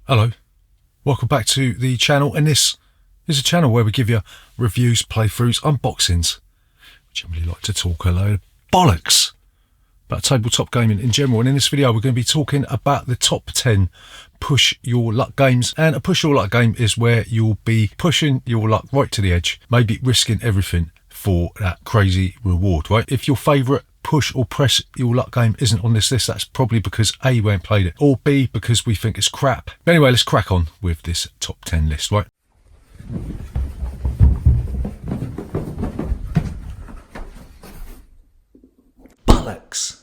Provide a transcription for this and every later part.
Hello, welcome back to the channel, and this is a channel where we give you reviews, playthroughs, unboxings. We generally like to talk a load of bollocks about tabletop gaming in general, and in this video we're going to be talking about the top 10 push your luck games. And a push your luck game is where you'll be pushing your luck right to the edge, maybe risking everything for that crazy reward, right? If your favourite push or press your luck game isn't on this list, that's probably because A, we haven't played it, or B, because we think it's crap. But anyway, let's crack on with this top 10 list, right? Bollocks.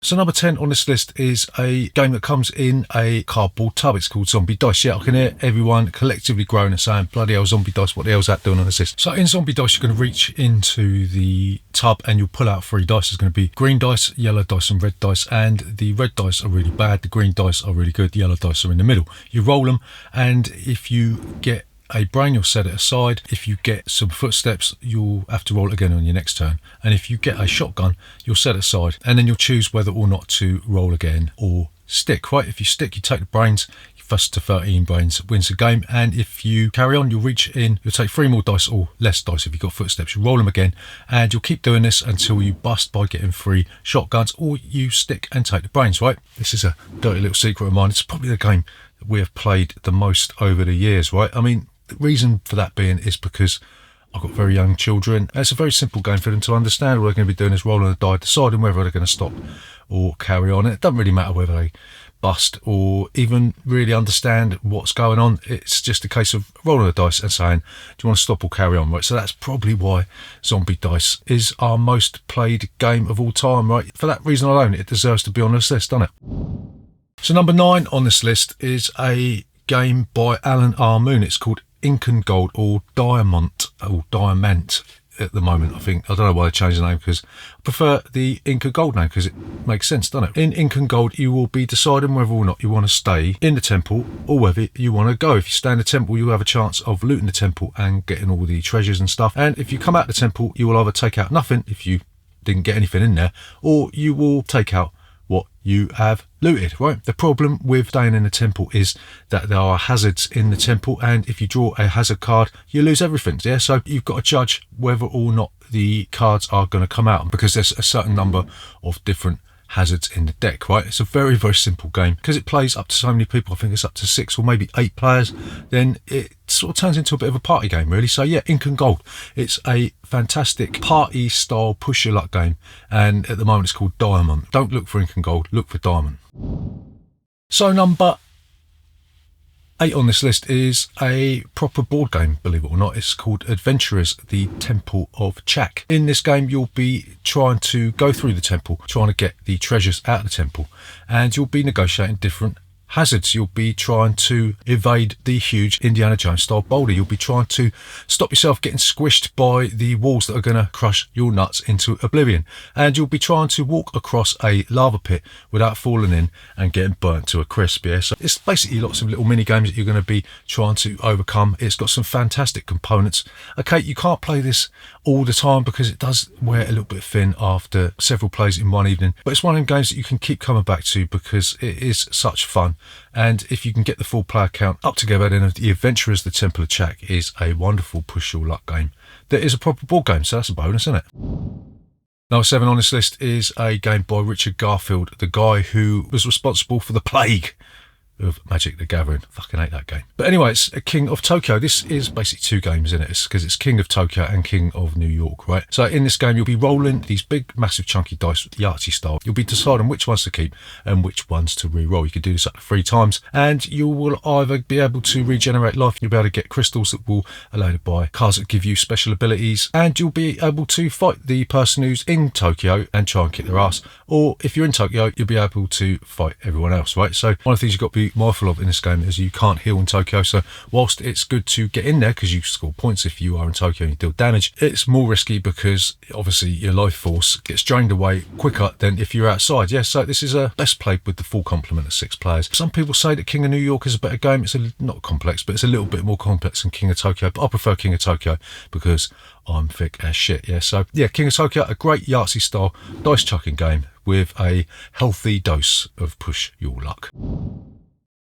So number 10 on this list is a game that comes in a cardboard tub. It's called Zombie Dice. Yeah, I can hear everyone collectively groaning and saying, bloody hell, Zombie Dice, what the hell's that doing on this list? So in Zombie Dice, you're going to reach into the tub and you'll pull out 3 dice. There's going to be green dice, yellow dice and red dice. And the red dice are really bad. The green dice are really good. The yellow dice are in the middle. You roll them, and if you get a brain, you'll set it aside. If you get some footsteps, you'll have to roll it again on your next turn. And if you get a shotgun, you'll set it aside, and then you'll choose whether or not to roll again or stick, right? If you stick, you take the brains. First to 13 brains wins the game. And if you carry on, you'll reach in, you'll take 3 more dice or less dice. If you've got footsteps, you roll them again, and you'll keep doing this until you bust by getting 3 shotguns, or you stick and take the brains, right? This is a dirty little secret of mine. It's probably the game that we have played the most over the years, right? I mean, the reason for that being is because I've got very young children. It's a very simple game for them to understand. All they're going to be doing is rolling a die, deciding whether they're going to stop or carry on. It doesn't really matter whether they bust or even really understand what's going on. It's just a case of rolling the dice and saying, do you want to stop or carry on, right? So that's probably why Zombie Dice is our most played game of all time, right? For that reason alone, it deserves to be on this list, doesn't it? So number 9 on this list is a game by Alan R. Moon. It's called Incan Gold, or Diamant at the moment, I think. I don't know why they changed the name, because I prefer the Incan Gold name because it makes sense, doesn't it? In Incan Gold, you will be deciding whether or not you want to stay in the temple or whether you want to go. If you stay in the temple, you'll have a chance of looting the temple and getting all the treasures and stuff. And if you come out the temple, you will either take out nothing if you didn't get anything in there, or you will take out what you have looted, right? The problem with staying in the temple is that there are hazards in the temple, and if you draw a hazard card, you lose everything. Yeah, so you've got to judge whether or not the cards are going to come out, because there's a certain number of different hazards in the deck, right? It's a very, very simple game because it plays up to so many people. I think it's up to 6 or maybe 8 players. Then it sort of turns into a bit of a party game, really. So yeah, Incan Gold, it's a fantastic party style push your luck game, and at the moment it's called Diamond. Don't look for Incan Gold, look for Diamond. So number 8 on this list is a proper board game, believe it or not. It's called Adventurers, the Temple of Chak. In this game, you'll be trying to go through the temple, trying to get the treasures out of the temple, and you'll be negotiating different hazards. You'll be trying to evade the huge Indiana Jones style boulder. You'll be trying to stop yourself getting squished by the walls that are going to crush your nuts into oblivion. And you'll be trying to walk across a lava pit without falling in and getting burnt to a crisp. Yeah, so it's basically lots of little mini games that you're going to be trying to overcome. It's got some fantastic components. Okay, you can't play this all the time because it does wear a little bit thin after several plays in one evening, but it's one of them games that you can keep coming back to because it is such fun. And if you can get the full player count up together, then the Adventurers, the Temple of Chak is a wonderful push your luck game that is a proper board game, so that's a bonus, isn't it? Number 7 on this list is a game by Richard Garfield, the guy who was responsible for the plague of Magic the Gathering. Fucking hate that game. But anyway, it's King of Tokyo. This is basically 2 games in it. It's because it's King of Tokyo and King of New York, right? So in this game, you'll be rolling these big, massive, chunky dice with the Yahtzee style. You'll be deciding which ones to keep and which ones to re-roll. You can do this up to 3 times, and you will either be able to regenerate life, you'll be able to get crystals that will allow you to buy cards that give you special abilities, and you'll be able to fight the person who's in Tokyo and try and kick their ass. Or if you're in Tokyo, you'll be able to fight everyone else, right? So one of the things you've got to be mindful of in this game is you can't heal in Tokyo. So whilst it's good to get in there because you score points if you are in Tokyo and you deal damage, it's more risky because obviously your life force gets drained away quicker than if you're outside. Yeah, so this is best played with the full complement of 6 players. Some people say that King of New York is a better game. It's not complex, but it's a little bit more complex than King of Tokyo. But I prefer King of Tokyo because I'm thick as shit. Yeah, so yeah, King of Tokyo, a great Yahtzee style dice chucking game with a healthy dose of push your luck.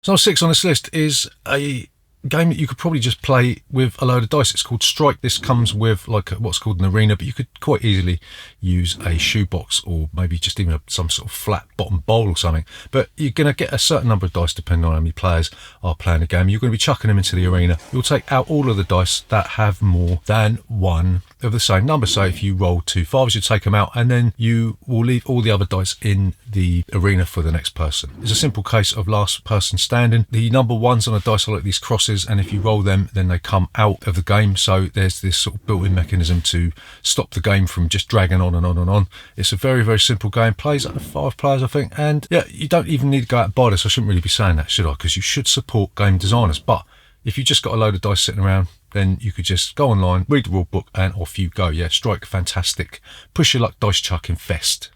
So 6 on this list is a game that you could probably just play with a load of dice. It's called Strike. This comes with like what's called an arena, but you could quite easily use a shoebox or maybe just even some sort of flat bottom bowl or something. But you're going to get a certain number of dice depending on how many players are playing the game. You're going to be chucking them into the arena. You'll take out all of the dice that have more than one of the same number. So if you roll 2 5s, you take them out, and then you will leave all the other dice in the arena for the next person. It's a simple case of last person standing. The number ones on the dice are like these crosses, and if you roll them, then they come out of the game. So there's this sort of built-in mechanism to stop the game from just dragging on and on and on. It's a very, very simple game. Plays up to 5 players, I think. And yeah, you don't even need to go out and buy this. I shouldn't really be saying that, should I? Because you should support game designers. But if you just got a load of dice sitting around, then you could just go online, read the rule book, and off you go. Yeah, Strike, fantastic. Push your luck dice chucking fest.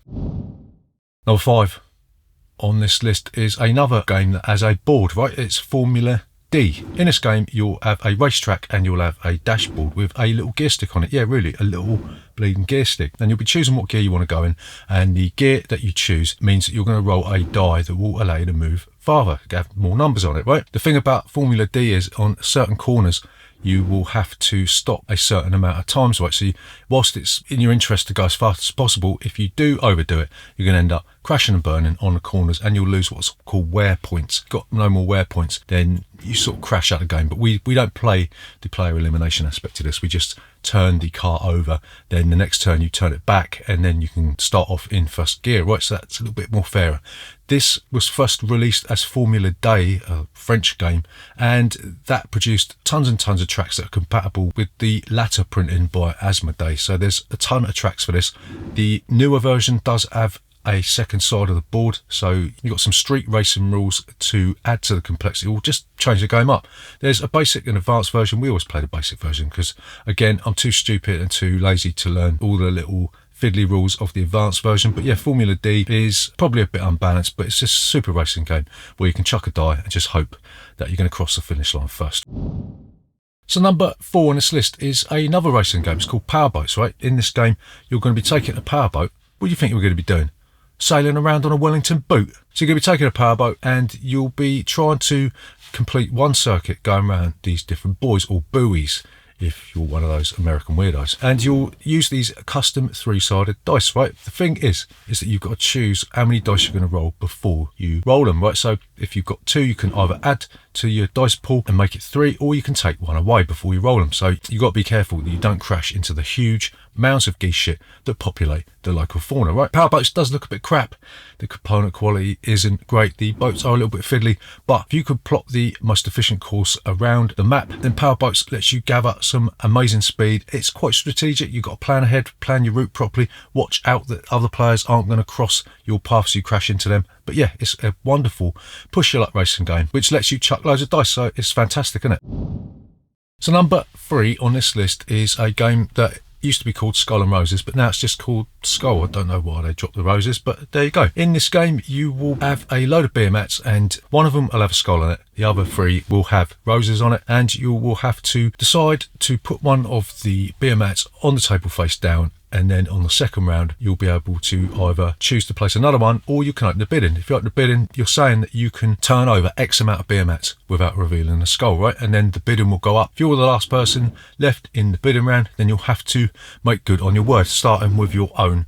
Number 5 on this list is another game that has a board, right? It's Formula D. In this game, you'll have a racetrack and you'll have a dashboard with a little gear stick on it. Yeah, really, a little bleeding gear stick. And you'll be choosing what gear you want to go in. And the gear that you choose means that you're going to roll a die that will allow you to move farther, have more numbers on it, right? The thing about Formula D is on certain corners, you will have to stop a certain amount of times, right? So whilst it's in your interest to go as fast as possible, if you do overdo it, you're going to end up crashing and burning on the corners, and you'll lose what's called wear points. If you've got no more wear points, then you sort of crash out of the game. But we don't play the player elimination aspect of this. We just turn the car over, then the next turn you turn it back, and then you can start off in first gear, right? So that's a little bit more fairer. This was first released as Formula Day, a French game, and that produced tons and tons of tracks that are compatible with the latter printing by Asmodee. So there's a ton of tracks for this. The newer version does have a second side of the board, so you've got some street racing rules to add to the complexity, or just change the game up. There's a basic and advanced version. We always play the basic version because, again, I'm too stupid and too lazy to learn all the little fiddly rules of the advanced version. But yeah, Formula D is probably a bit unbalanced, but it's just a super racing game where you can chuck a die and just hope that you're going to cross the finish line first. So number 4 on this list is another racing game. It's called Powerboats, right? In this game, you're going to be taking a powerboat. What do you think you're going to be doing? Sailing around on a Wellington boot. So you're going to be taking a powerboat and you'll be trying to complete one circuit going around these different buoys, or buoys, if you're one of those American weirdos. And you'll use these custom 3-sided dice, right? The thing is that you've got to choose how many dice you're going to roll before you roll them, right? So if you've got 2, you can either add to your dice pool and make it 3, or you can take 1 away before you roll them. So you've got to be careful that you don't crash into the huge mounds of geese shit that populate the local fauna, right? Powerboats does look a bit crap. The component quality isn't great. The boats are a little bit fiddly, but if you could plot the most efficient course around the map, then Powerboats lets you gather some amazing speed. It's quite strategic. You've got to plan ahead, plan your route properly, watch out that other players aren't going to cross your path so you crash into them. But yeah, it's a wonderful push your luck racing game, which lets you chuck loads of dice, so it's fantastic, isn't it? So number 3 on this list is a game that used to be called Skull and Roses, but now it's just called Skull. I don't know why they dropped the roses, but there you go. In this game, you will have a load of beer mats, and one of them will have a skull on it. The other 3 will have roses on it, and you will have to decide to put one of the beer mats on the table face down, and then on the second round, you'll be able to either choose to place another one, or you can open the bidding. If you open the bidding, you're saying that you can turn over X amount of beer mats without revealing the skull, right? And then the bidding will go up. If you're the last person left in the bidding round, then you'll have to make good on your word, starting with your own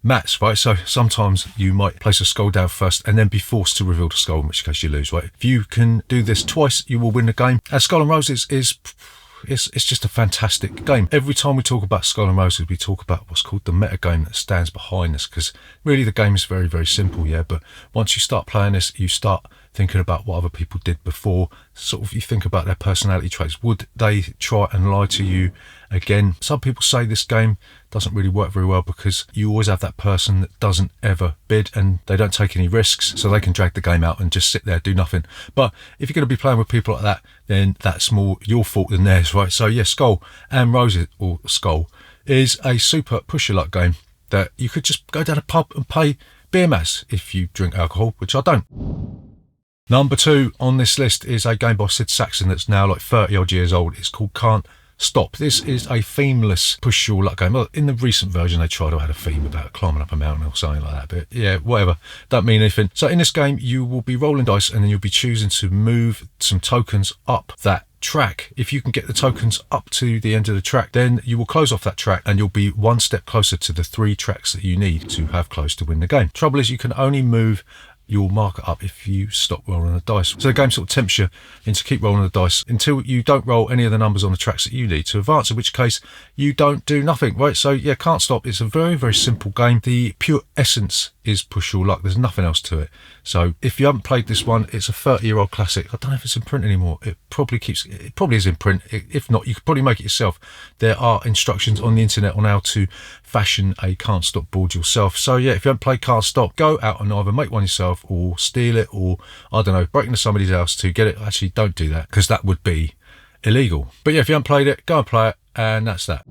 mats, right? So sometimes you might place a skull down first and then be forced to reveal the skull, in which case you lose, right? If you can do this twice, you will win the game. And Skull and Roses is it's just a fantastic game. Every time we talk about Skull and Roses, we talk about what's called the meta game that stands behind this, because really the game is very, very simple, yeah, but once you start playing this, you start thinking about what other people did before. Sort of, you think about their personality traits. Would they try and lie to you again? Some people say this game doesn't really work very well because you always have that person that doesn't ever bid and they don't take any risks, so they can drag the game out and just sit there, do nothing. But if you're going to be playing with people like that, then that's more your fault than theirs, right? So yeah, Skull and Roses, or Skull, is a super push your luck game that you could just go down a pub and pay beer mats if you drink alcohol, which I don't. Number 2 on this list is a game by Sid Saxon that's now like 30 odd years old. It's called Cant Stop. This is a themeless push your luck game. Well, in the recent version, they tried to add a theme about climbing up a mountain or something like that. But yeah, whatever. Don't mean anything. So in this game, you will be rolling dice and then you'll be choosing to move some tokens up that track. If you can get the tokens up to the end of the track, then you will close off that track and you'll be one step closer to the 3 tracks that you need to have close to win the game. Trouble is, you can only move your marker up if you stop rolling the dice. So the game sort of tempts you into keep rolling the dice until you don't roll any of the numbers on the tracks that you need to advance, in which case you don't do nothing, right? So yeah, Can't Stop. It's a very, very simple game. The pure essence is push your luck. There's nothing else to it. So if you haven't played this one, it's a 30-year-old classic. I don't know if it's in print anymore. It probably is in print. If not, you could probably make it yourself. There are instructions on the internet on how to fashion a Can't Stop board yourself. So yeah, if you haven't played Can't Stop, go out and either make one yourself or steal it, or I don't know, break into somebody's house to get it. Actually, don't do that, because that would be illegal. But yeah, if you haven't played it, go and play it, and that's that.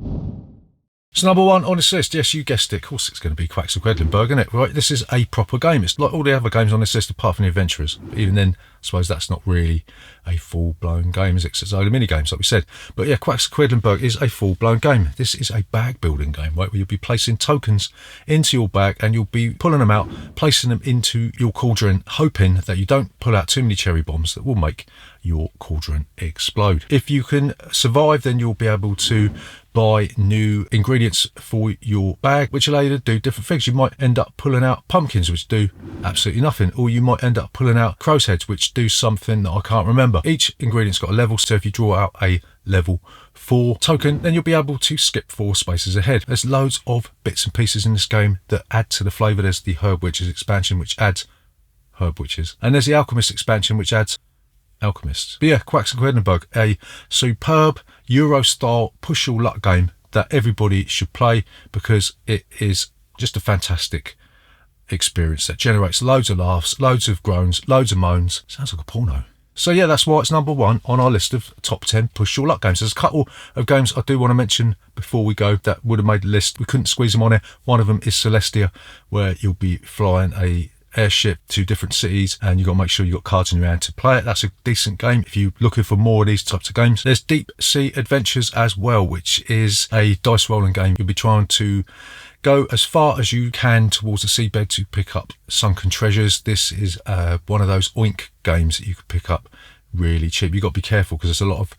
So number 1 on this list, yes, you guessed it, of course it's going to be Quacks and Green Bug, isn't it? Right, this is a proper game. It's like all the other games on this list apart from the Adventurers. But even then, I suppose that's not really a full-blown game, is it? 'Cause it's only mini games, like we said. But yeah, Quacks and Green Bug is a full-blown game. This is a bag building game, right, where you'll be placing tokens into your bag and you'll be pulling them out, placing them into your cauldron, hoping that you don't pull out too many cherry bombs that will make your cauldron explode. If you can survive, then you'll be able to buy new ingredients for your bag, which allow you to do different things. You might end up pulling out pumpkins, which do absolutely nothing, or you might end up pulling out crow's heads, which do something that I can't remember. Each ingredient's got a level, so if you draw out a level 4 token, then you'll be able to skip 4 spaces ahead. There's loads of bits and pieces in this game that add to the flavour. There's the Herb Witches expansion, which adds Herb Witches, and there's the Alchemist expansion, which adds Alchemists. But yeah, Quacks and Green Bug, a superb Euro-style push your luck game that everybody should play, because it is just a fantastic experience that generates loads of laughs, loads of groans, loads of moans. Sounds like a porno. So yeah, that's why it's number 1 on our list of top 10 push your luck games. There's a couple of games I do want to mention before we go that would have made the list. We couldn't squeeze them on here. One of them is Celestia, where you'll be flying a airship to different cities and you've got to make sure you've got cards in your hand to play it. That's a decent game if you're looking for more of these types of games. There's Deep Sea Adventures as well, which is a dice rolling game. You'll be trying to go as far as you can towards the seabed to pick up sunken treasures. This is one of those oink games that you could pick up really cheap. You've got to be careful because there's a lot of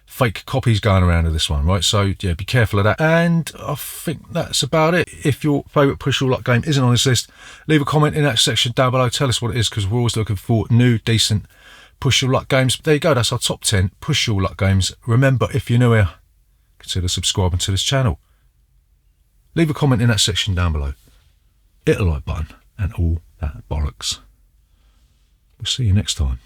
fake copies going around of this one, right? So yeah, be careful of that. And I think that's about it. If your favourite push your luck game isn't on this list, leave a comment in that section down below. Tell us what it is, because we're always looking for new, decent push your luck games. There you go, that's our top 10 push your luck games. Remember, if you're new here, consider subscribing to this channel. Leave a comment in that section down below. Hit the like button and all that bollocks. We'll see you next time.